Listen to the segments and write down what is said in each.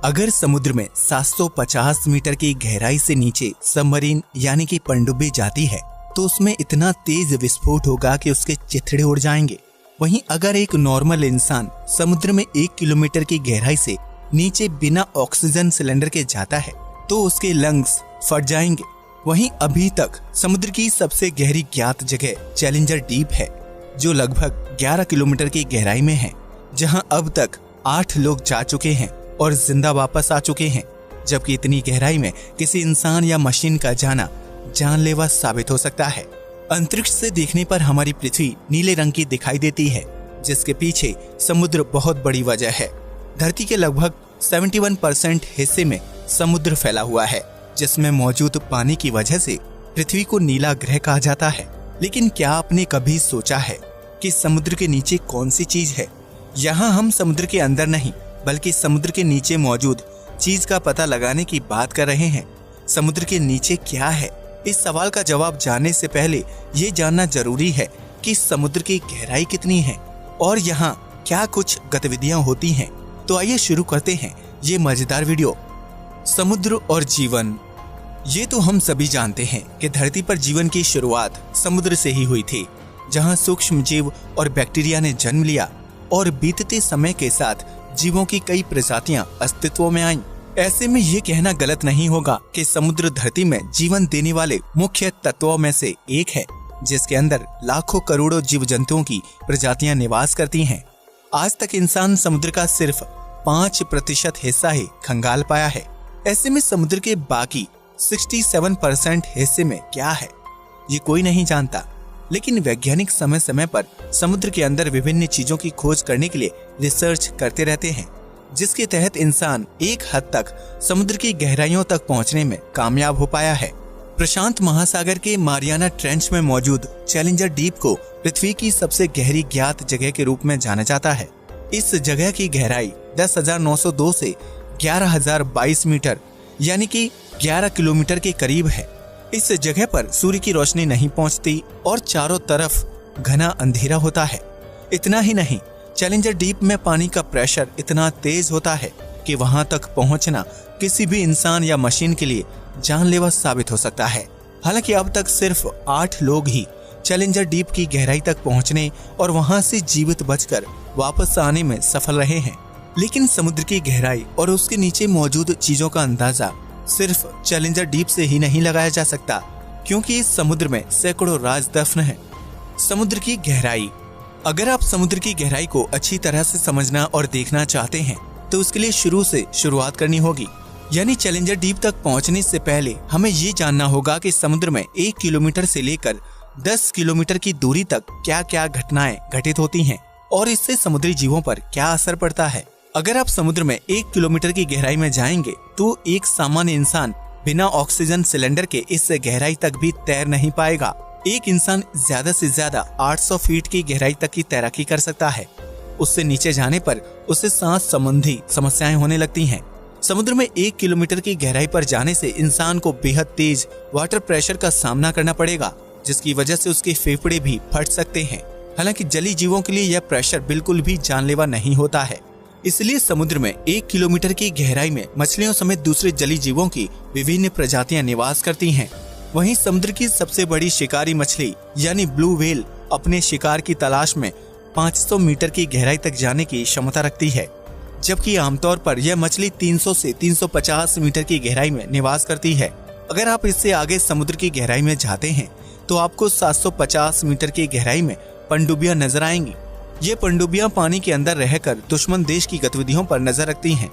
अगर समुद्र में 750 मीटर की गहराई से नीचे सबमरीन यानी कि पनडुब्बी जाती है तो उसमें इतना तेज विस्फोट होगा कि उसके चिथड़े उड़ जाएंगे। वहीं अगर एक नॉर्मल इंसान समुद्र में 1 किलोमीटर की गहराई से नीचे बिना ऑक्सीजन सिलेंडर के जाता है तो उसके लंग्स फट जाएंगे। वहीं अभी तक समुद्र की सबसे गहरी ज्ञात जगह चैलेंजर डीप है, जो लगभग 11 किलोमीटर की गहराई में है, जहां अब तक 8 लोग जा चुके हैं और जिंदा वापस आ चुके हैं। जबकि इतनी गहराई में किसी इंसान या मशीन का जाना जानलेवा साबित हो सकता है। अंतरिक्ष से देखने पर हमारी पृथ्वी नीले रंग की दिखाई देती है, जिसके पीछे समुद्र बहुत बड़ी वजह है। धरती के लगभग 71% हिस्से में समुद्र फैला हुआ है, जिसमें मौजूद पानी की वजह से पृथ्वी को नीला ग्रह कहा जाता है। लेकिन क्या आपने कभी सोचा है कि समुद्र के नीचे कौन सी चीज है? यहाँ हम समुद्र के अंदर नहीं बल्कि समुद्र के नीचे मौजूद चीज का पता लगाने की बात कर रहे हैं। समुद्र के नीचे क्या है? इस सवाल का जवाब जानने से पहले ये जानना जरूरी है कि समुद्र की गहराई कितनी है और यहाँ क्या कुछ गतिविधियां होती हैं। तो आइए शुरू करते हैं ये मजेदार वीडियो। समुद्र और जीवन। ये तो हम सभी जानते हैं कि धरती पर जीवन की शुरुआत समुद्र से ही हुई थी, जहाँ सूक्ष्म जीव और बैक्टीरिया ने जन्म लिया और बीतते समय के साथ जीवों की कई प्रजातियां अस्तित्व में आईं। ऐसे में ये कहना गलत नहीं होगा कि समुद्र धरती में जीवन देने वाले मुख्य तत्वों में से एक है, जिसके अंदर लाखों करोड़ों जीव जंतुओं की प्रजातियां निवास करती हैं। आज तक इंसान समुद्र का सिर्फ 5% हिस्सा ही खंगाल पाया है। ऐसे में समुद्र के बाकी 67% हिस्से में क्या है, ये कोई नहीं जानता। लेकिन वैज्ञानिक समय समय पर समुद्र के अंदर विभिन्न चीजों की खोज करने के लिए रिसर्च करते रहते हैं, जिसके तहत इंसान एक हद तक समुद्र की गहराइयों तक पहुंचने में कामयाब हो पाया है। प्रशांत महासागर के मारियाना ट्रेंच में मौजूद चैलेंजर डीप को पृथ्वी की सबसे गहरी ज्ञात जगह के रूप में जाना जाता है। इस जगह की गहराई 10,902 से 11,022 मीटर यानी कि 11 किलोमीटर के करीब है। इस जगह पर सूर्य की रोशनी नहीं पहुंचती और चारों तरफ घना अंधेरा होता है। इतना ही नहीं, चैलेंजर डीप में पानी का प्रेशर इतना तेज होता है कि वहां तक पहुंचना किसी भी इंसान या मशीन के लिए जानलेवा साबित हो सकता है। हालांकि अब तक सिर्फ 8 लोग ही चैलेंजर डीप की गहराई तक पहुंचने और वहां से जीवित बचकर वापस आने में सफल रहे हैं। लेकिन समुद्र की गहराई और उसके नीचे मौजूद चीजों का अंदाजा सिर्फ चैलेंजर डीप से ही नहीं लगाया जा सकता, क्योंकि इस समुद्र में सैकड़ों राज दफन हैं। समुद्र की गहराई। अगर आप समुद्र की गहराई को अच्छी तरह से समझना और देखना चाहते हैं तो उसके लिए शुरू से शुरुआत करनी होगी। यानी चैलेंजर डीप तक पहुंचने से पहले हमें ये जानना होगा कि समुद्र में 1 किलोमीटर से लेकर 10 किलोमीटर की दूरी तक क्या क्या घटनाएं घटित होती हैं और इससे समुद्री जीवों पर क्या असर पड़ता है। अगर आप समुद्र में 1 किलोमीटर की गहराई में जाएंगे तो एक सामान्य इंसान बिना ऑक्सीजन सिलेंडर के इस गहराई तक भी तैर नहीं पाएगा। एक इंसान ज्यादा से ज्यादा 800 फीट की गहराई तक की तैराकी कर सकता है। उससे नीचे जाने पर उसे सांस संबंधी समस्याएं होने लगती हैं। समुद्र में 1 किलोमीटर की गहराई पर जाने से इंसान को बेहद तेज वाटर प्रेशर का सामना करना पड़ेगा, जिसकी वजह से उसके फेफड़े भी फट सकते हैं। हालांकि जलीय जीवों के लिए यह प्रेशर बिल्कुल भी जानलेवा नहीं होता है। इसलिए समुद्र में 1 किलोमीटर की गहराई में मछलियों समेत दूसरे जलीय जीवों की विभिन्न प्रजातियां निवास करती हैं। वहीं समुद्र की सबसे बड़ी शिकारी मछली यानी ब्लू व्हेल अपने शिकार की तलाश में 500 मीटर की गहराई तक जाने की क्षमता रखती है, जबकि आमतौर पर यह मछली 300 से 350 मीटर की गहराई में निवास करती है। अगर आप इससे आगे समुद्र की गहराई में जाते हैं तो आपको 750 मीटर की गहराई में पनडुब्बियां नजर आएंगी। ये पनडुब्बियां पानी के अंदर रहकर दुश्मन देश की गतिविधियों पर नजर रखती हैं,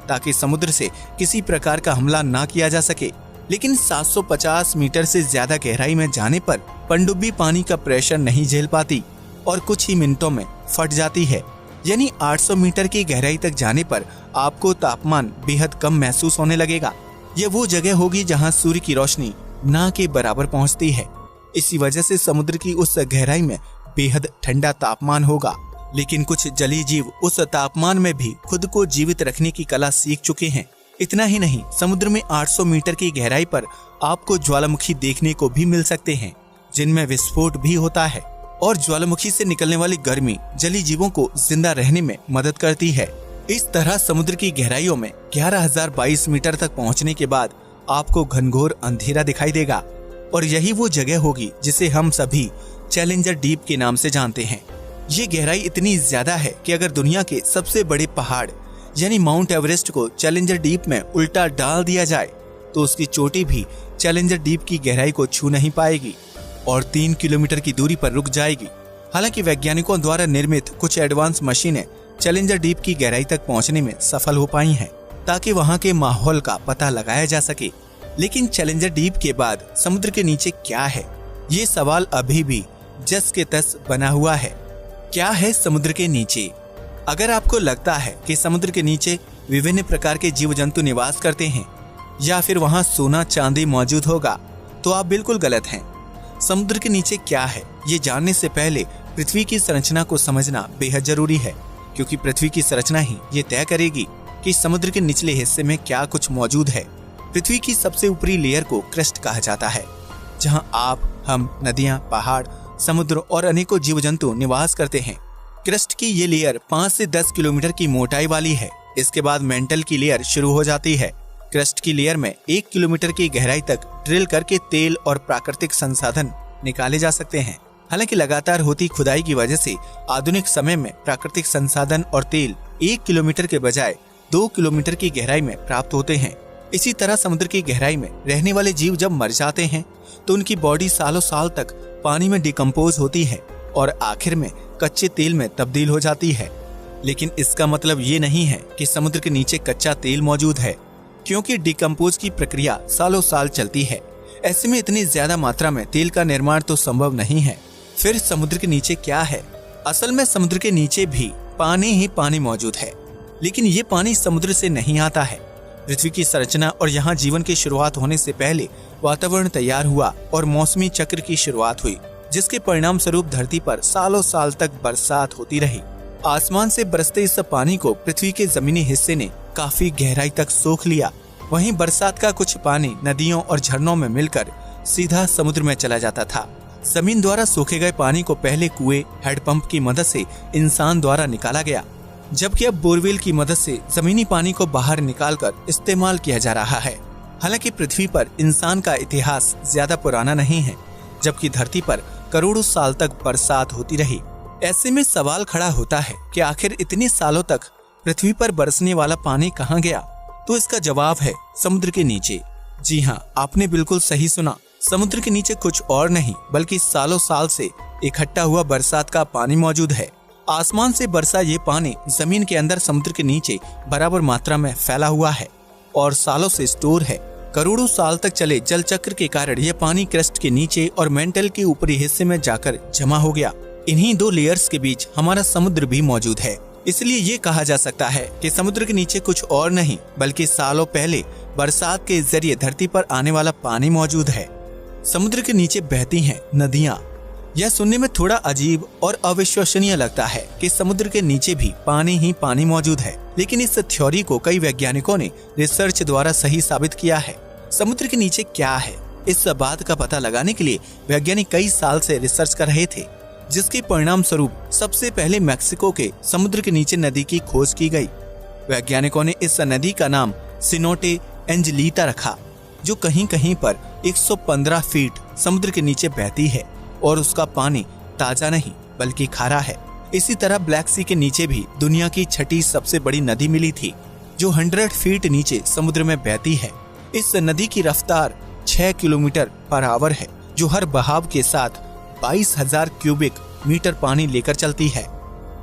ताकि समुद्र से किसी प्रकार का हमला ना किया जा सके। लेकिन 750 मीटर से ज्यादा गहराई में जाने पर पनडुब्बी पानी का प्रेशर नहीं झेल पाती और कुछ ही मिनटों में फट जाती है। यानी 800 मीटर की गहराई तक जाने पर आपको तापमान बेहद कम महसूस होने लगेगा। यह वो जगह होगी जहां सूर्य की रोशनी ना के बराबर पहुंचती है। इसी वजह से समुद्र की उस गहराई में बेहद ठंडा तापमान होगा। लेकिन कुछ जलीय जीव उस तापमान में भी खुद को जीवित रखने की कला सीख चुके हैं। इतना ही नहीं, समुद्र में 800 मीटर की गहराई पर आपको ज्वालामुखी देखने को भी मिल सकते हैं, जिनमें विस्फोट भी होता है और ज्वालामुखी से निकलने वाली गर्मी जलीय जीवों को जिंदा रहने में मदद करती है। इस तरह समुद्र की गहराइयों में 11,022 मीटर तक पहुंचने के बाद आपको घनघोर अंधेरा दिखाई देगा और यही वो जगह होगी जिसे हम सभी चैलेंजर डीप के नाम से जानते हैं। ये गहराई इतनी ज्यादा है कि अगर दुनिया के सबसे बड़े पहाड़ यानी माउंट एवरेस्ट को चैलेंजर डीप में उल्टा डाल दिया जाए तो उसकी चोटी भी चैलेंजर डीप की गहराई को छू नहीं पाएगी और 3 किलोमीटर की दूरी पर रुक जाएगी। हालांकि वैज्ञानिकों द्वारा निर्मित कुछ एडवांस मशीनें चैलेंजर डीप की गहराई तक पहुंचने में सफल हो पाई हैं ताकि वहां के माहौल का पता लगाया जा सके। लेकिन चैलेंजर डीप के बाद समुद्र के नीचे क्या है, ये सवाल अभी भी जस के तस बना हुआ है। क्या है समुद्र के नीचे? अगर आपको लगता है कि समुद्र के नीचे विभिन्न प्रकार के जीव जंतु निवास करते हैं या फिर वहां सोना चांदी मौजूद होगा तो आप बिल्कुल गलत हैं। समुद्र के नीचे क्या है ये जानने से पहले पृथ्वी की संरचना को समझना बेहद जरूरी है, क्योंकि पृथ्वी की संरचना ही ये तय करेगी कि समुद्र के निचले हिस्से में क्या कुछ मौजूद है। पृथ्वी की सबसे ऊपरी लेयर को क्रस्ट कहा जाता है, जहां आप, हम, नदियां, पहाड़, समुद्र और अनेकों जीव जंतु निवास करते हैं। क्रस्ट की ये लेयर 5 से 10 किलोमीटर की मोटाई वाली है। इसके बाद मेंटल की लेयर शुरू हो जाती है। क्रस्ट की लेयर में 1 किलोमीटर की गहराई तक ड्रिल करके तेल और प्राकृतिक संसाधन निकाले जा सकते हैं। हालांकि लगातार होती खुदाई की वजह से आधुनिक समय में प्राकृतिक संसाधन और तेल 1 किलोमीटर के बजाय 2 किलोमीटर की गहराई में प्राप्त होते हैं। इसी तरह समुद्र की गहराई में रहने वाले जीव जब मर जाते हैं तो उनकी बॉडी सालों साल तक पानी में डिकम्पोज होती है और आखिर में कच्चे तेल में तब्दील हो जाती है। लेकिन इसका मतलब ये नहीं है कि समुद्र के नीचे कच्चा तेल मौजूद है, क्योंकि डिकम्पोज की प्रक्रिया सालों साल चलती है। ऐसे में इतनी ज्यादा मात्रा में तेल का निर्माण तो संभव नहीं है। फिर समुद्र के नीचे क्या है? असल में समुद्र के नीचे भी पानी ही पानी मौजूद है, लेकिन ये पानी समुद्र से नहीं आता है। पृथ्वी की संरचना और यहाँ जीवन की शुरुआत होने से पहले वातावरण तैयार हुआ और मौसमी चक्र की शुरुआत हुई, जिसके परिणाम स्वरूप धरती पर सालों साल तक बरसात होती रही। आसमान से बरसते इस पानी को पृथ्वी के जमीनी हिस्से ने काफी गहराई तक सोख लिया। वहीं बरसात का कुछ पानी नदियों और झरनों में मिलकर सीधा समुद्र में चला जाता था। जमीन द्वारा सोखे गए पानी को पहले कुएं, हैंडपंप की मदद से इंसान द्वारा निकाला गया, जबकि अब बोरवेल की मदद से जमीनी पानी को बाहर निकालकर इस्तेमाल किया जा रहा है। हालांकि पृथ्वी पर इंसान का इतिहास ज्यादा पुराना नहीं है, जबकि धरती पर करोड़ों साल तक बरसात होती रही। ऐसे में सवाल खड़ा होता है कि आखिर इतने सालों तक पृथ्वी पर बरसने वाला पानी कहाँ गया? तो इसका जवाब है समुद्र के नीचे। जी हाँ, आपने बिल्कुल सही सुना। समुद्र के नीचे कुछ और नहीं बल्कि सालों साल से इकट्ठा हुआ बरसात का पानी मौजूद है। आसमान से बरसा ये पानी जमीन के अंदर समुद्र के नीचे बराबर मात्रा में फैला हुआ है और सालों से स्टोर है। करोड़ों साल तक चले जल चक्र के कारण यह पानी क्रस्ट के नीचे और मेंटल के ऊपरी हिस्से में जाकर जमा हो गया। इन्हीं 2 लेयर्स के बीच हमारा समुद्र भी मौजूद है। इसलिए ये कहा जा सकता है कि समुद्र के नीचे कुछ और नहीं बल्कि सालों पहले बरसात के जरिए धरती पर आने वाला पानी मौजूद है। समुद्र के नीचे बहती हैं नदियाँ। यह सुनने में थोड़ा अजीब और अविश्वसनीय लगता है कि समुद्र के नीचे भी पानी ही पानी मौजूद है, लेकिन इस थ्योरी को कई वैज्ञानिकों ने रिसर्च द्वारा सही साबित किया है। समुद्र के नीचे क्या है, इस बात का पता लगाने के लिए वैज्ञानिक कई साल से रिसर्च कर रहे थे, जिसके परिणाम स्वरूप सबसे पहले मैक्सिको के समुद्र के नीचे नदी की खोज की गई। वैज्ञानिकों ने इस नदी का नाम सिनोटे एंजेलिटा रखा, जो कहीं कहीं पर 115 फीट समुद्र के नीचे बहती है और उसका पानी ताजा नहीं बल्कि खारा है। इसी तरह ब्लैक सी के नीचे भी दुनिया की 6ठी सबसे बड़ी नदी मिली थी, जो 100 फीट नीचे समुद्र में बहती है। इस नदी की रफ्तार 6 किलोमीटर पर आवर है, जो हर बहाव के साथ 22,000 क्यूबिक मीटर पानी लेकर चलती है।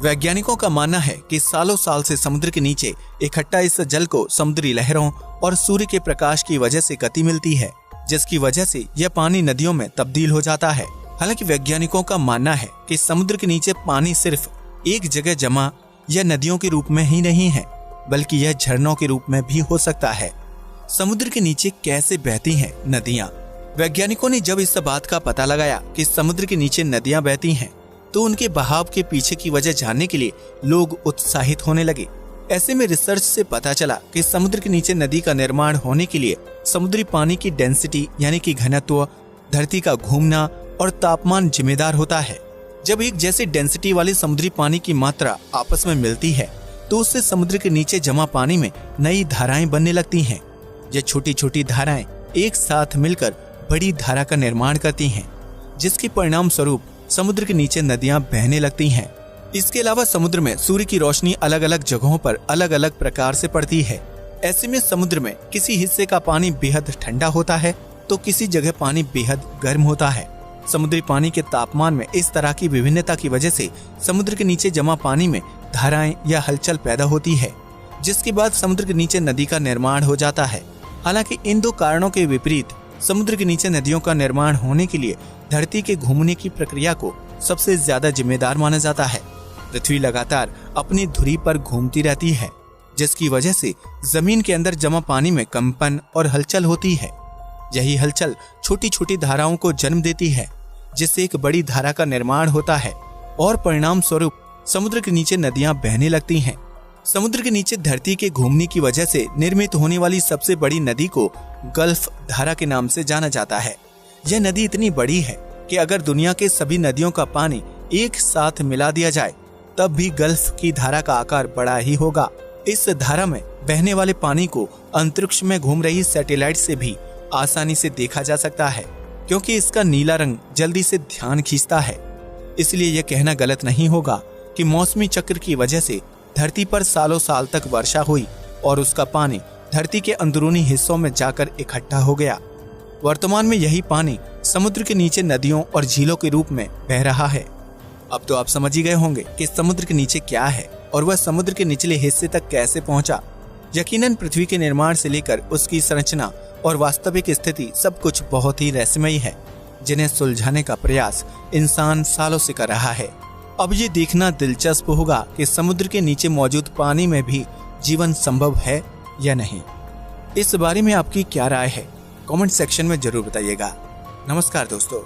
वैज्ञानिकों का मानना है कि सालों साल से समुद्र के नीचे इकट्ठा इस जल को समुद्री लहरों और सूर्य के प्रकाश की वजह से गति मिलती है, जिसकी वजह से यह पानी नदियों में तब्दील हो जाता है। हालांकि वैज्ञानिकों का मानना है कि समुद्र के नीचे पानी सिर्फ एक जगह जमा या नदियों के रूप में ही नहीं है, बल्कि यह झरनों के रूप में भी हो सकता है। समुद्र के नीचे कैसे बहती हैं नदियां? वैज्ञानिकों ने जब इस बात का पता लगाया कि समुद्र के नीचे नदियां बहती हैं, तो उनके बहाव के पीछे की वजह जानने के लिए लोग उत्साहित होने लगे। ऐसे में रिसर्च से पता चला कि समुद्र के नीचे नदी का निर्माण होने के लिए समुद्री पानी की डेंसिटी यानी कि घनत्व, धरती का घूमना और तापमान जिम्मेदार होता है। जब एक जैसी डेंसिटी वाले समुद्री पानी की मात्रा आपस में मिलती है तो उससे समुद्र के नीचे जमा पानी में नई धाराएं बनने लगती हैं। ये छोटी छोटी धाराएं एक साथ मिलकर बड़ी धारा का निर्माण करती हैं, जिसके परिणाम स्वरूप समुद्र के नीचे नदियां बहने लगती हैं। इसके अलावा समुद्र में सूर्य की रोशनी अलग अलग जगहों पर अलग अलग प्रकार से पड़ती है। ऐसे में समुद्र में किसी हिस्से का पानी बेहद ठंडा होता है तो किसी जगह पानी बेहद गर्म होता है। समुद्री पानी के तापमान में इस तरह की विभिन्नता की वजह से समुद्र के नीचे जमा पानी में धाराएं या हलचल पैदा होती है, जिसके बाद समुद्र के नीचे नदी का निर्माण हो जाता है। हालांकि इन दो कारणों के विपरीत समुद्र के नीचे नदियों का निर्माण होने के लिए धरती के घूमने की प्रक्रिया को सबसे ज्यादा जिम्मेदार माना जाता है। पृथ्वी लगातार अपनी धुरी पर घूमती रहती है, जिसकी वजह से जमीन के अंदर जमा पानी में कंपन और हलचल होती है। यही हलचल छोटी छोटी धाराओं को जन्म देती है, जिससे एक बड़ी धारा का निर्माण होता है और परिणाम स्वरूप समुद्र के नीचे नदियां बहने लगती हैं। समुद्र के नीचे धरती के घूमने की वजह से निर्मित होने वाली सबसे बड़ी नदी को गल्फ धारा के नाम से जाना जाता है। यह नदी इतनी बड़ी है कि अगर दुनिया के सभी नदियों का पानी एक साथ मिला दिया जाए तब भी गल्फ की धारा का आकार बड़ा ही होगा। इस धारा में बहने वाले पानी को अंतरिक्ष में घूम रही सैटेलाइट से भी आसानी से देखा जा सकता है, क्योंकि इसका नीला रंग जल्दी से ध्यान खींचता है। इसलिए यह कहना गलत नहीं होगा कि मौसमी चक्र की वजह से धरती पर सालों साल तक वर्षा हुई और उसका पानी धरती के अंदरूनी हिस्सों में जाकर इकट्ठा हो गया। वर्तमान में यही पानी समुद्र के नीचे नदियों और झीलों के रूप में बह रहा है। अब तो आप समझ ही गए होंगे कि समुद्र के नीचे क्या है और वह समुद्र के निचले हिस्से तक कैसे पहुंचा। यकीनन पृथ्वी के निर्माण से लेकर उसकी संरचना और वास्तविक स्थिति सब कुछ बहुत ही रहस्यमयी है, जिन्हें सुलझाने का प्रयास इंसान सालों से कर रहा है। अब ये देखना दिलचस्प होगा कि समुद्र के नीचे मौजूद पानी में भी जीवन संभव है या नहीं। इस बारे में आपकी क्या राय है? कमेंट सेक्शन में जरूर बताइएगा। नमस्कार दोस्तों।